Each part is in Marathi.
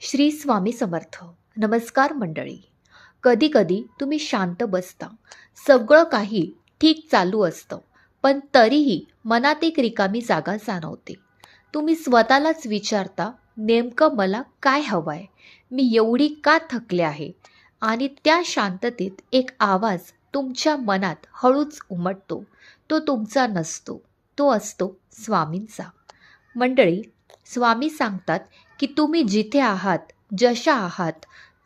श्री स्वामी समर्थ. नमस्कार मंडळी. कधी कधी तुम्ही शांत बसता, सगळं काही ठीक चालू असतं, पण तरीही मनात एक रिकामी जागा जाणवते. तुम्ही स्वतःलाच विचारता, नेमकं मला काय हवंय, मी एवढी का थकले आहे. आणि त्या शांततेत एक आवाज तुमच्या मनात हळूच उमटतो. तो तुमचा नसतो, तो असतो स्वामींचा. मंडळी, स्वामी सांगतात की तुम्ही जिथे आहात, जशा आहात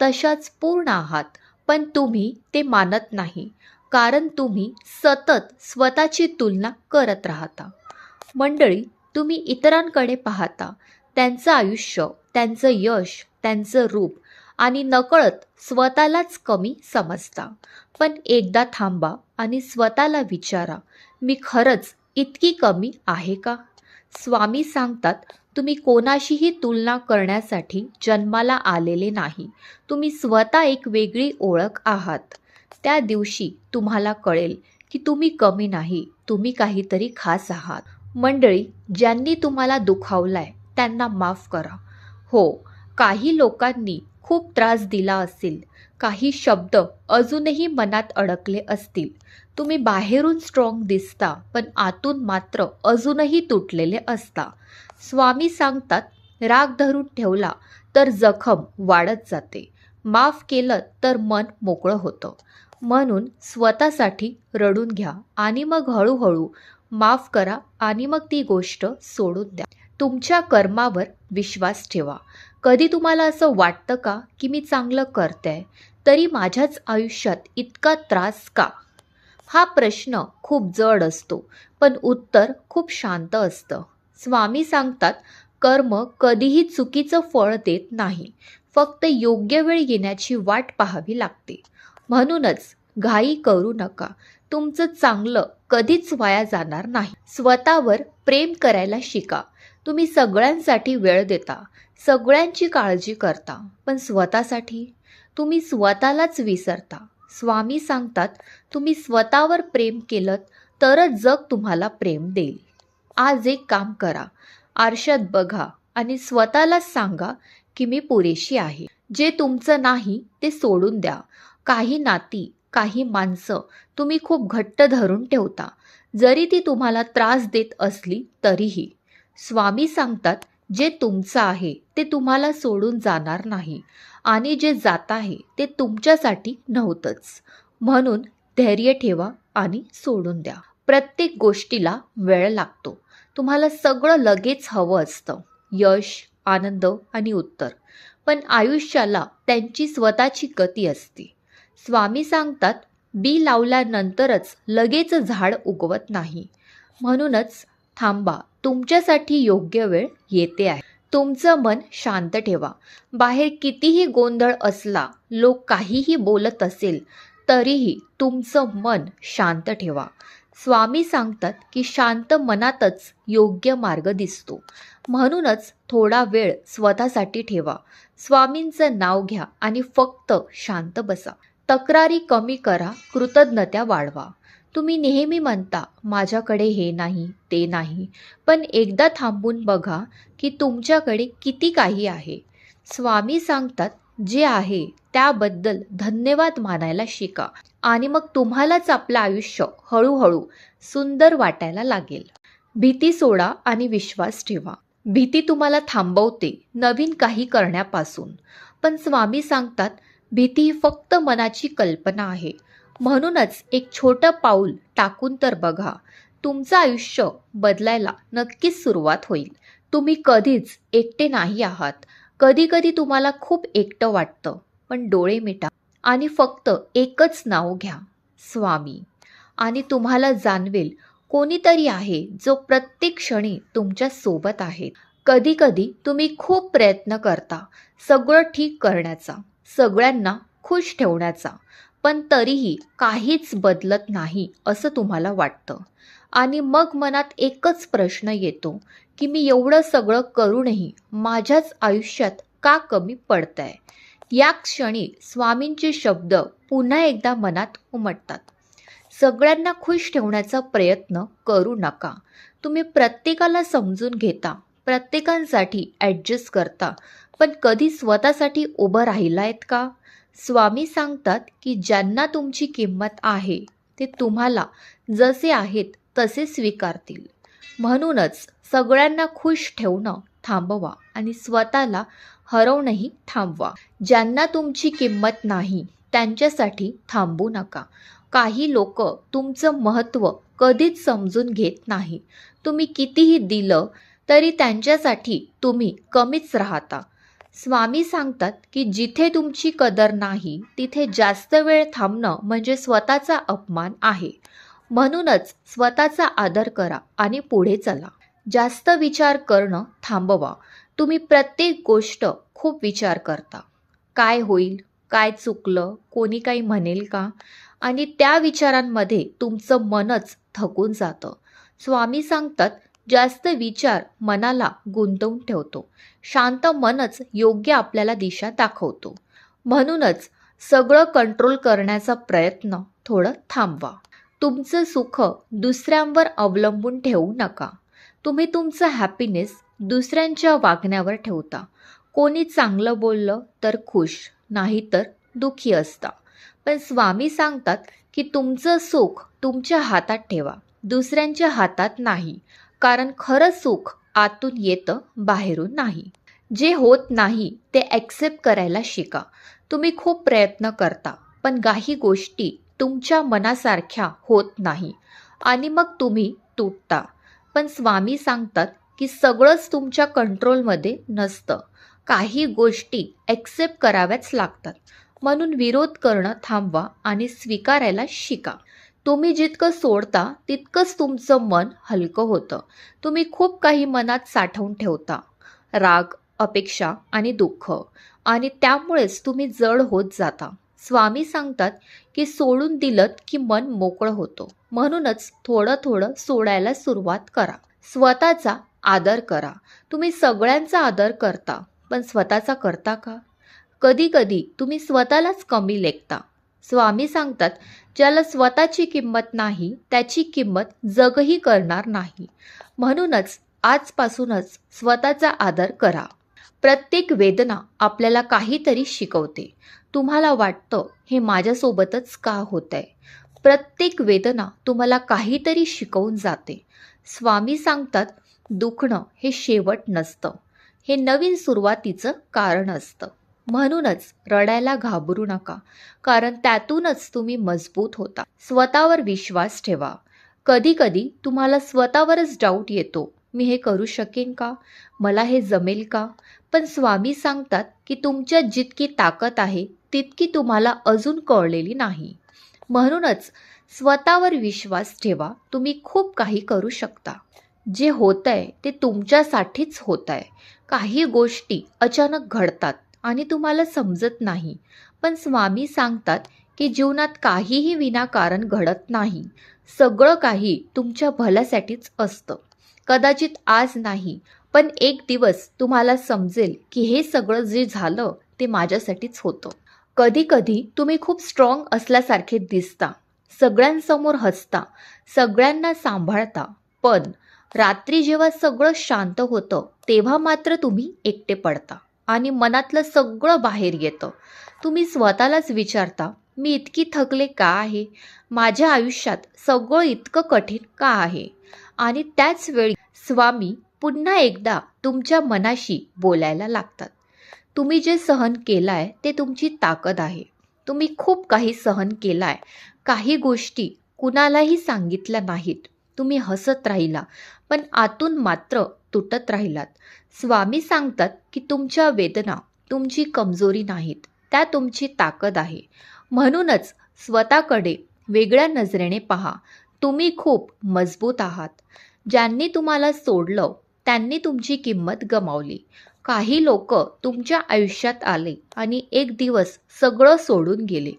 तशाच पूर्ण आहात, पण तुम्ही ते मानत नाही, कारण तुम्ही सतत स्वतःची तुलना करत राहता. मंडळी, तुम्ही इतरांकडे पाहता, त्यांचं आयुष्य, त्यांचं यश, त्यांचं रूप, आणि नकळत स्वतःलाच कमी समजता. पण एकदा थांबा आणि स्वतःला विचारा, मी खरंच इतकी कमी आहे का? स्वामी सांगतात, तुम्ही कोणाशीही तुलना करण्यासाठी जन्माला आलेले नाही. तुम्ही स्वतः एक वेगळी ओळख आहात. त्या दिवशी तुम्हाला कळेल की तुम्ही कमी नाही, तुम्ही काहीतरी खास आहात. मंडळी, ज्यांनी तुम्हाला दुखावलाय त्यांना माफ करा. हो, काही लोकांनी खूप त्रास दिला असेल, काही शब्द अजूनही मनात अडकले असतील. तुम्ही बाहेरून स्ट्रॉंग दिसता, पण आतून मात्र अजूनही तुटलेले असता. स्वामी सांगतात, राग धरून ठेवला तर जखम वाढत जाते, माफ केलं तर मन मोकळं होतं. म्हणून स्वतःसाठी रडून घ्या आणि मग हळूहळू माफ करा आणि मग ती गोष्ट सोडून द्या. तुमच्या कर्मावर विश्वास ठेवा. कधी तुम्हाला असं वाटतं का की मी चांगलं करतेय, तरी माझ्याच आयुष्यात इतका त्रास का? हा प्रश्न खूप जड असतो, पण उत्तर खूप शांत असतं. स्वामी सांगतात, कर्म कधीही चुकीचं फळ देत नाही, फक्त योग्य वेळ येण्याची वाट पाहावी लागते. म्हणूनच घाई करू नका. तुमचं चांगलं कधीच वाया जाणार नाही. स्वतःवर प्रेम करायला शिका. तुम्ही सगळ्यांसाठी वेळ देता, सगळ्यांची काळजी करता, पण स्वतःसाठी तुम्ही स्वतःलाच विसरता. स्वामी सांगतात, तुम्ही स्वतःवर प्रेम केलं तरच जग तुम्हाला प्रेम देईल. आज एक काम करा, आरशात बघा आणि स्वतःलाच सांगा की मी पुरेशी आहे. जे तुमचं नाही ते सोडून द्या. काही नाती, काही माणसं तुम्ही खूप घट्ट धरून ठेवता, जरी ती तुम्हाला त्रास देत असली तरीही. स्वामी सांगतात, जे तुमचं आहे ते तुम्हाला सोडून जाणार नाही, आणि जे जात आहे ते तुमच्यासाठी नव्हतंच. म्हणून धैर्य ठेवा आणि सोडून द्या. प्रत्येक गोष्टीला वेळ लागतो. तुम्हाला सगळं लगेच हवं असतं, यश, आनंद आणि उत्तर, पण आयुष्याला त्यांची स्वतःची गती असते. स्वामी सांगतात, बी लावल्यानंतरच लगेच झाड उगवत नाही. म्हणूनच थांबा, तुमच्यासाठी योग्य वेळ येते आहे. तुमचं मन शांत ठेवा. बाहेर कितीही गोंधळ असला, लोक काहीही बोलत असेल, तरीही तुमचं मन शांत ठेवा. स्वामी सांगतात की शांत मनातच योग्य मार्ग दिसतो. म्हणूनच थोडा वेळ स्वतःसाठी ठेवा. स्वामींचं नाव घ्या आणि फक्त शांत बसा. तक्रारी कमी करा, कृतज्ञता वाढवा. तुम्ही नेहमी म्हणता, माझ्याकडे हे नाही, ते नाही, पण एकदा थांबून बघा की तुमच्याकडे किती काही आहे. स्वामी सांगतात, जे आहे त्याबद्दल धन्यवाद मानायला शिका, आणि मग तुम्हालाच आपलं आयुष्य हळूहळू सुंदर वाटायला लागेल. भीती सोडा आणि विश्वास ठेवा. भीती तुम्हाला थांबवते नवीन काही करण्यापासून, पण स्वामी सांगतात, भीती ही फक्त मनाची कल्पना आहे. म्हणूनच एक छोटं पाऊल टाकून तर बघा. तुमचं आयुष्य बदलायला नक्कीच सुरुवात होईल. तुम्ही कधीच एकटे नाही आहात. कधी कधी तुम्हाला खूप एकटं वाटतं, पण डोळे मिटा आणि फक्त एकच नाव घ्या, स्वामी, आणि तुम्हाला जाणवेल कोणीतरी आहे जो प्रत्येक क्षणी तुमच्या सोबत आहे. कधी कधी तुम्ही खूप प्रयत्न करता सगळं ठीक करण्याचा, सगळ्यांना खुश ठेवण्याचा, पण तरीही काहीच बदलत नाही असं तुम्हाला वाटतं. आणि मग मनात एकच प्रश्न येतो की मी एवढं सगळं करूनही माझ्याच आयुष्यात का कमी पडतंय. या क्षणी स्वामींचे शब्द पुन्हा एकदा मनात उमटतात. सगळ्यांना खुश ठेवण्याचा प्रयत्न करू नका. तुम्ही प्रत्येकाला समजून घेता, प्रत्येकांसाठी ॲडजस्ट करता, पण कधी स्वतःसाठी उभं राहिलायत का? स्वामी सांगतात की ज्यांना तुमची किंमत आहे ते तुम्हाला जसे आहेत तसे स्वीकारतील. म्हणूनच सगळ्यांना खुश ठेवणं थांबवा आणि स्वतःला हरवणंही थांबवा. ज्यांना तुमची किंमत नाही त्यांच्यासाठी थांबू नका. काही लोक तुमचं महत्त्व कधीच समजून घेत नाही. तुम्ही कितीही दिलं तरी त्यांच्यासाठी तुम्ही कमीच राहता. स्वामी सांगतात की जिथे तुमची कदर नाही तिथे जास्त वेळ थांबणं म्हणजे स्वतःचा अपमान आहे. म्हणूनच स्वतःचा आदर करा आणि पुढे चला. जास्त विचार करणं थांबवा. तुम्ही प्रत्येक गोष्ट खूप विचार करता. काय होईल? काय चुकलं? कोणी काही म्हणेल का? आणि त्या विचारांमध्ये तुमचं मनच थकून जातं. स्वामी सांगतात जास्त विचार मनाला गुंतवून ठेवतो. शांत मनच योग्य आपल्याला दिशा दाखवतो. म्हणूनच सगळं कंट्रोल करण्याचा प्रयत्न थोडं थांबवा. तुमचं सुख दुसऱ्यांवर अवलंबून ठेवू नका. तुम्ही तुमचं हॅपीनेस दुसऱ्यांच्या वागण्यावर ठेवता. कोणी चांगलं बोललं तर खुश, नाहीतर दुःखी असता. पण स्वामी सांगतात की तुमचं सुख तुमच्या हातात ठेवा, दुसऱ्यांच्या हातात नाही. कारण खरं सुख आतून येतं, बाहेरून नाही. जे होत नाही ते ॲक्सेप्ट करायला शिका. तुम्ही खूप प्रयत्न करता पण काही गोष्टी तुमच्या मनासारख्या होत नाही आणि मग तुम्ही तुटता. पण स्वामी सांगतात की सगळंच तुमच्या कंट्रोलमध्ये नसतं. काही गोष्टी ॲक्सेप्ट कराव्याच लागतात. म्हणून विरोध करणं थांबवा आणि स्वीकारायला शिका. तुम्ही जितकं सोडता तितकंच तुमचं मन हलकं होतं. तुम्ही खूप काही मनात साठवून ठेवता, राग, अपेक्षा आणि दुःख, आणि त्यामुळेच तुम्ही जड होत जाता. स्वामी सांगतात की सोडून दिलत की मन मोकळं होतं. म्हणूनच थोडं थोडं सोडायला सुरुवात करा. स्वतःचा आदर करा. तुम्ही सगळ्यांचा आदर करता पण स्वतःचा करता का? कधी कधी तुम्ही स्वतःलाच कमी लेखता. स्वामी सांगतात ज्याला स्वतःची किंमत नाही त्याची किंमत जगही करणार नाही. म्हणूनच आजपासूनच स्वतःचा आदर करा. प्रत्येक वेदना आपल्याला काहीतरी शिकवते. तुम्हाला वाटतं हे माझ्यासोबतच का होतंय? प्रत्येक वेदना तुम्हाला काहीतरी शिकवून जाते. स्वामी सांगतात दुखणं हे शेवट नसतं, हे नवीन सुरुवातीचं कारण असतं. म्हणूनच रडायला घाबरू नका, कारण त्यातूनच तुम्ही मजबूत होता. स्वतःवर विश्वास ठेवा. कधी कधी तुम्हाला स्वतःवरच डाऊट येतो, मी हे करू शकेन का? मला हे जमेल का? पण स्वामी सांगतात की तुमच्यात जितकी ताकद आहे तितकी तुम्हाला अजून कळलेली नाही. म्हणूनच स्वतःवर विश्वास ठेवा. तुम्ही खूप काही करू शकता. जे होतंय ते तुमच्यासाठीच होतंय. काही गोष्टी अचानक घडतात आणि तुम्हाला समजत नाही. पण स्वामी सांगतात की जीवनात काहीही विनाकारण घडत नाही. सगळं काही तुमच्या भल्यासाठीच असतं. कदाचित आज नाही, पण एक दिवस तुम्हाला समजेल की हे सगळं जे झालं ते माझ्यासाठीच होतं. कधी कधी तुम्ही खूप स्ट्रॉंग असल्यासारखे दिसता, सगळ्यांसमोर हसता, सगळ्यांना सांभाळता, पण रात्री जेव्हा सगळं शांत होतं तेव्हा मात्र तुम्ही एकटे पडता आणि मनातलं सगळं बाहेर येतं. तुम्ही स्वतःलाच विचारता, मी इतकी थकले का आहे? माझ्या आयुष्यात सगळं इतकं कठीण का आहे? आणि त्याच वेळी स्वामी पुन्हा एकदा तुमच्या मनाशी बोलायला लागतात. तुम्ही जे सहन केलाय ते तुमची ताकद आहे. तुम्ही खूप काही सहन केलाय. काही गोष्टी कुणालाही सांगितल्या नाहीत. तुम्ही हसत राहिला, पण आतून मात्र तुटत राहिलात. स्वामी सांगतात की तुमच्या वेदना तुमची कमजोरी नाहीत, त्या तुमची ताकद आहे. म्हणूनच स्वतःकडे वेगळ्या नजरेने पहा. तुम्ही खूप मजबूत आहात. ज्यांनी तुम्हाला सोडलं त्यांनी तुमची किंमत गमावली. काही लोक तुमच्या आयुष्यात आले आणि एक दिवस सगळं सोडून गेले.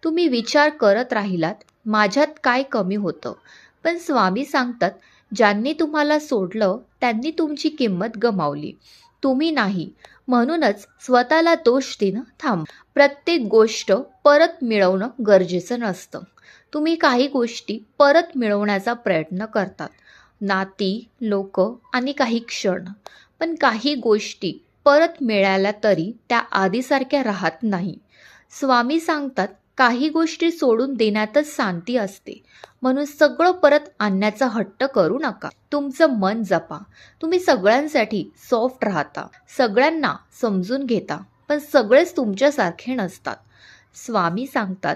तुम्ही विचार करत राहिलात, माझ्यात काय कमी होतं? पण स्वामी सांगतात ज्यांनी तुम्हाला सोडलं त्यांनी तुमची किंमत गमावली, तुम्ही नाही. म्हणूनच स्वतःला दोष देणं थांबवा. प्रत्येक गोष्ट परत मिळवणं गरजेचं नसतं. तुम्ही काही गोष्टी परत मिळवण्याचा प्रयत्न करतात, नाती, लोक आणि काही क्षण. पण काही गोष्टी परत मिळाल्या तरी त्या आधीसारख्या राहत नाही. स्वामी सांगतात, काही गोष्टी सोडून देण्यातच शांती असते. म्हणून सगळं परत आणण्याचा हट्ट करू नका. तुमचं मन जपा. तुम्ही सगळ्यांसाठी सॉफ्ट राहता, सगळ्यांना समजून घेता, पण सगळेच तुमच्यासारखे नसतात. स्वामी सांगतात,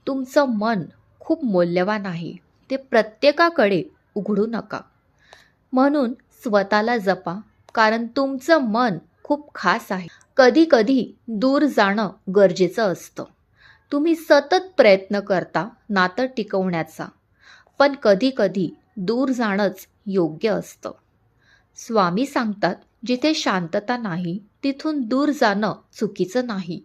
तुमचं मन खूप मौल्यवान आहे. ते प्रत्येकाकडे उघडू नका. म्हणून स्वतःला जपा, कारण तुमचं मन खूप खास आहे. कधी कधी दूर जाणं गरजेचं असतं. तुम्ही सतत प्रयत्न करता नातं टिकवण्याचा, पण कधी कधी दूर जाणंच योग्य असतं. स्वामी सांगतात, जिथे शांतता नाही तिथून दूर जाणं चुकीचं नाही.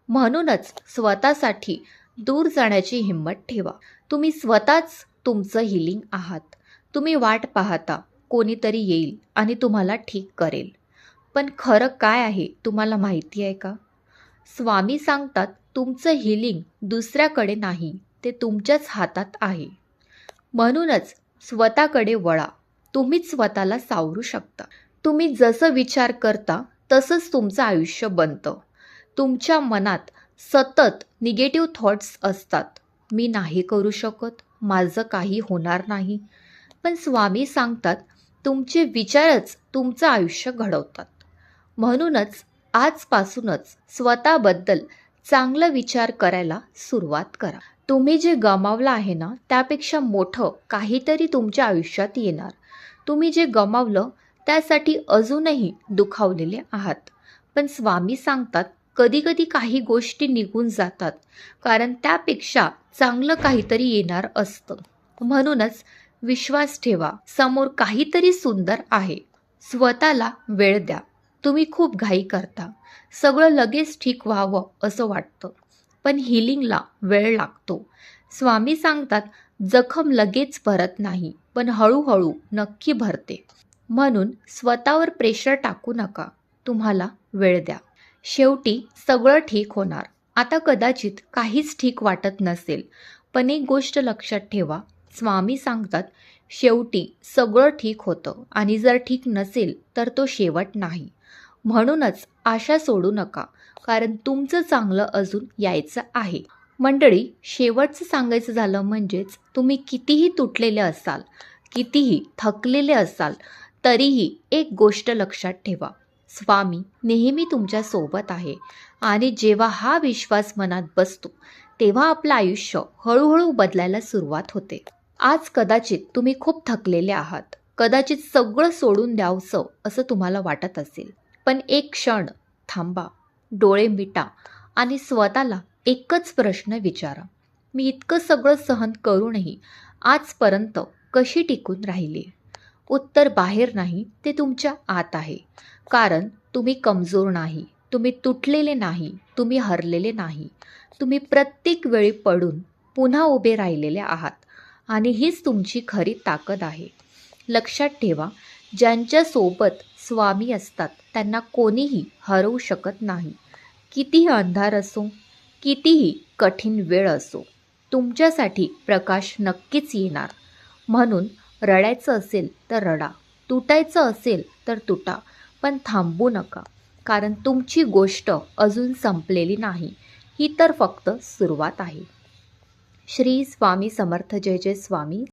म्हणूनच स्वतःसाठी दूर जाण्याची हिंमत ठेवा. तुम्ही स्वतःच तुमचं हिलिंग आहात. तुम्ही वाट पाहता कोणीतरी येईल आणि तुम्हाला ठीक करेल. पण खरं काय आहे तुम्हाला माहिती आहे का? स्वामी सांगतात, तुमचं हिलिंग दुसऱ्याकडे नाही, ते तुमच्याच हातात आहे. म्हणूनच स्वतःकडे वळा. तुम्हीच स्वतःला सावरू शकता. तुम्ही जसं विचार करता तसंच तुमचं आयुष्य बनतं. तुमच्या मनात सतत निगेटिव्ह थॉट्स असतात. मी नाही करू शकत, माझं काही होणार नाही. पण स्वामी सांगतात, तुमचे विचारच तुमचं आयुष्य घडवतात. म्हणूनच आजपासूनच स्वतःबद्दल चांगला विचार करायला सुरुवात करा. तुम्ही जे गमावलं आहे ना, त्यापेक्षा मोठं काहीतरी तुमच्या आयुष्यात येणार. तुम्ही जे गमावलं त्यासाठी अजूनही दुखावलेले आहात. पण स्वामी सांगतात, कधी कधी काही गोष्टी निघून जातात, कारण त्यापेक्षा चांगलं काहीतरी येणार असतं. म्हणूनच विश्वास ठेवा, समोर काहीतरी सुंदर आहे. स्वतःला वेळ द्या. तुम्ही खूप घाई करता. सगळं लगेच ठीक व्हावं असं वाटतं, पण हिलिंगला वेळ लागतो. स्वामी सांगतात, जखम लगेच भरत नाही, पण हळूहळू नक्की भरते. म्हणून स्वतःवर प्रेशर टाकू नका. तुम्हाला वेळ द्या. शेवटी सगळं ठीक होणार. आता कदाचित काहीच ठीक वाटत नसेल, पण एक गोष्ट लक्षात ठेवा. स्वामी सांगतात, शेवटी सगळं ठीक होतं, आणि जर ठीक नसेल तर तो शेवट नाही. म्हणूनच आशा सोडू नका, कारण तुमचं चांगलं अजून यायचं आहे. मंडळी, शेवटचं सांगायचं झालं म्हणजेच, तुम्ही कितीही तुटलेले असाल, कितीही थकलेले असाल, तरीही एक गोष्ट लक्षात ठेवा. स्वामी नेहमी तुमच्या सोबत आहे. आणि जेव्हा हा विश्वास मनात बसतो, तेव्हा आपलं आयुष्य हळूहळू बदलायला सुरुवात होते. आज कदाचित तुम्ही खूप थकलेले आहात. कदाचित सगळं सोडून द्यावंसं असं तुम्हाला वाटत असेल. पण एक क्षण थांबा, डोळे मिटा आणि स्वतःला एकच प्रश्न विचारा. मी इतकं सगळं सहन करूनही आजपर्यंत कशी टिकून राहिली? उत्तर बाहेर नाही, ते तुमच्या आत आहे. कारण तुम्ही कमजोर नाही, तुम्ही तुटलेले नाही, तुम्ही हरलेले नाही. तुम्ही प्रत्येक वेळी पडून पुन्हा उभे राहिलेले आहात. आणि हीच तुमची खरी ताकद आहे. लक्षात ठेवा, ज्यांच्यासोबत स्वामी असतात त्यांना कोणीही हरवू शकत नाही. कितीही अंधार असो, कितीही कठीण वेळ असो, तुमच्यासाठी प्रकाश नक्कीच येणार. म्हणून रडायचं असेल तर रडा, तुटायचं असेल तर तुटा, पण थांबू नका. कारण तुमची गोष्ट अजून संपलेली नाही, ही तर फक्त सुरुवात आहे. श्री स्वामी समर्थ. जय जय स्वामी.